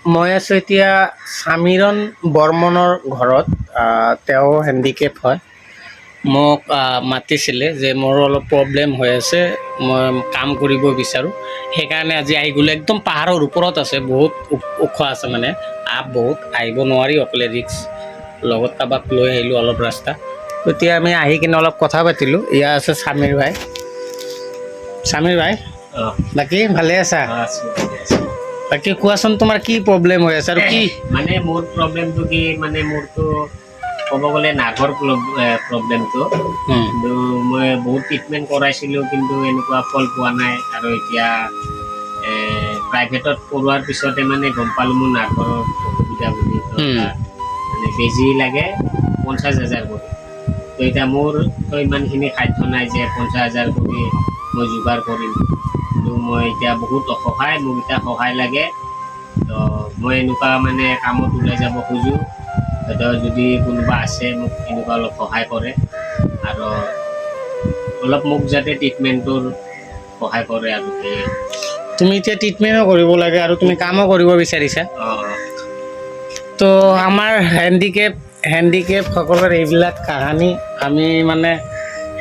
মই আছোঁ এতিয়া সমীৰণ বৰ্মনৰ ঘৰত। তেওঁ হেণ্ডিকেপ হয়। মোক মাতিছিলে যে মোৰ অলপ প্ৰব্লেম হৈ আছে, মই কাম কৰিব বিচাৰোঁ। সেইকাৰণে আজি আহি গ'লোঁ। একদম পাহাৰৰ ওপৰত আছে, বহুত ওখ আছে, মানে বহুত আহিব নোৱাৰি, অকলে ৰিক্স। লগত কাৰোবাক লৈ আহিলোঁ অলপ ৰাস্তা। এতিয়া আমি আহি কিনে অলপ কথা পাতিলোঁ। এয়া আছে সমীৰ ভাই। সমীৰ ভাই, বাকী ভালে আছা? বাকী কোৱাচোন, তোমাৰ কি প্ৰব্লেম হৈ আছে আৰু কি? মানে মোৰ প্ৰব্লেমটো কি, মানে মোৰতো ক'ব গ'লে নাৰ্ভৰ প্ৰব্লেমটো। কিন্তু মই বহুত ট্ৰিটমেণ্ট কৰাইছিলোঁ, কিন্তু এনেকুৱা ফল পোৱা নাই। আৰু এতিয়া প্ৰাইভেটত কৰোৱাৰ পিছতে মানে গম পালোঁ মোৰ নাৰ্ভৰ অসুবিধা বুলি। মানে বেজি লাগে 50,000 কৰি। তো এতিয়া মোৰ তো ইমানখিনি সাধ্য নাই যে 50,000 কৰি মই যোগাৰ কৰিম। কিন্তু মই এতিয়া বহুত অসহায়, মোক এতিয়া সহায় লাগে। তো মই এনেকুৱা মানে কামত ওলাই যাব খোজোঁ, যদি কোনোবা আছে মোক এনেকুৱা অলপ সহায় কৰে, আৰু অলপ মোক যাতে ট্ৰিটমেণ্টটোৰ সহায় কৰে আৰু সেয়ে। তুমি এতিয়া ট্ৰিটমেণ্টো কৰিব লাগে আৰু তুমি কামো কৰিব বিচাৰিছা। তো আমাৰ হেণ্ডিকেপসকলৰ এইবিলাক কাহানী। আমি মানে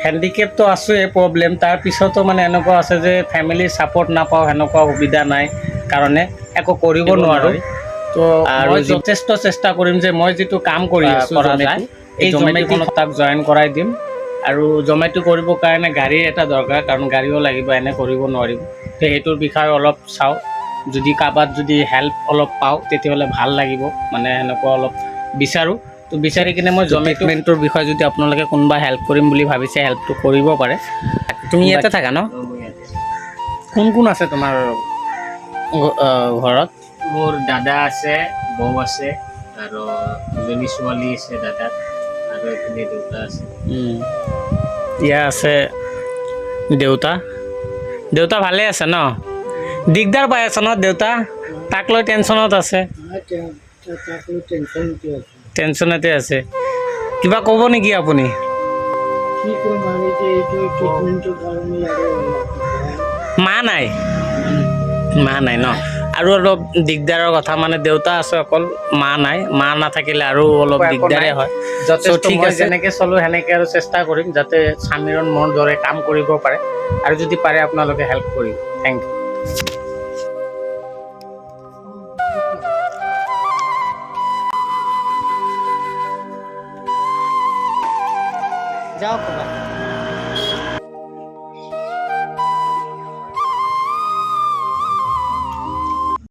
হেণ্ডিকেপটো আছোঁৱে, প্ৰব্লেম তাৰপিছতো মানে এনেকুৱা আছে যে ফেমিলিৰ ছাপৰ্ট নাপাওঁ, সেনেকুৱা সুবিধা নাই কাৰণে একো কৰিব নোৱাৰোঁ। তো মই যথেষ্ট চেষ্টা কৰিম যে মই যিটো কাম কৰি আছোঁ জমেটো, এই জমেটোখনত তাক জইন কৰাই দিম। আৰু জমেটো কৰিবৰ কাৰণে গাড়ীৰ এটা দৰকাৰ, কাৰণ গাড়ীও লাগিব, এনে কৰিব নোৱাৰিম। তো সেইটোৰ বিষয়ে অলপ চাওঁ, যদি কাৰোবাত যদি হেল্প অলপ পাওঁ তেতিয়াহ'লে ভাল লাগিব, মানে সেনেকুৱা অলপ বিচাৰোঁ। তো বিচাৰি কিনে মই ট্ৰিটমেণ্টৰ বিষয়ে যদি আপোনালোকে কোনোবা হেল্প কৰিম বুলি ভাবিছে, হেল্পটো কৰিব পাৰে। তুমি ইয়াতে থাকা ন? কোন কোন আছে তোমাৰ ঘৰত? মোৰ দাদা আছে, বৌ আছে, আৰু দুজনী ছোৱালী আছে দাদাৰ, আৰু এইপিনে দেউতা আছে। ইয়াৰ আছে দেউতা। দেউতা ভালে আছে ন? দিগদাৰ পাই আছে ন দেউতা? তাক লৈ টেনশ্যনত আছে? টেনশ্যনতে আছে। কিবা ক'ব নেকি আপুনি? মা নাই? মা নাই ন? আৰু অলপ দিগদাৰৰ কথা, মানে দেউতা আছে অকল, মা নাই। মা নাথাকিলে আৰু অলপ দিগদাৰে হয়। ঠিক আছে, যেনেকৈ চলোঁ সেনেকৈ আৰু চেষ্টা কৰিম যাতে সমীৰণ মোৰ দৰে কাম কৰিব পাৰে, আৰু যদি পাৰে আপোনালোকে হেল্প কৰিব। Thank you. যাওক ক'বা।